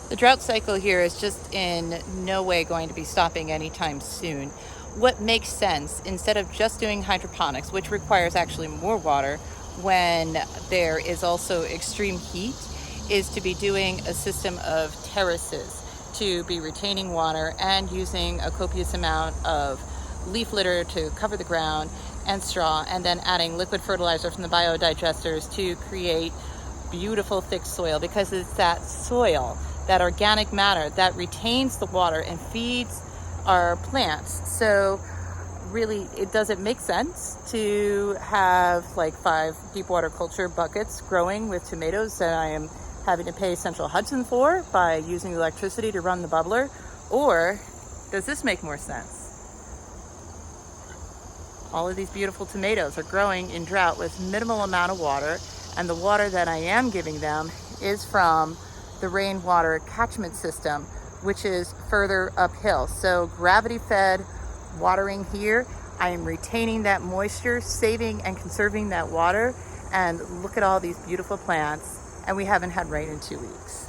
The drought cycle here is just in no way going to be stopping anytime soon. What makes sense, instead of just doing hydroponics, which requires actually more water when there is also extreme heat, is to be doing a system of terraces to be retaining water and using a copious amount of leaf litter to cover the ground and straw, and then adding liquid fertilizer from the biodigesters to create beautiful thick soil, because it's that soil, that organic matter, that retains the water and feeds our plants. So really, it doesn't make sense to have like 5 deep water culture buckets growing with tomatoes that I am having to pay Central Hudson for by using electricity to run the bubbler. Or does this make more sense? All of these beautiful tomatoes are growing in drought with minimal amount of water, and the water that I am giving them is from the rainwater catchment system, which is further uphill. So gravity fed watering here, I am retaining that moisture, saving and conserving that water, and look at all these beautiful plants, and we haven't had rain in 2 weeks.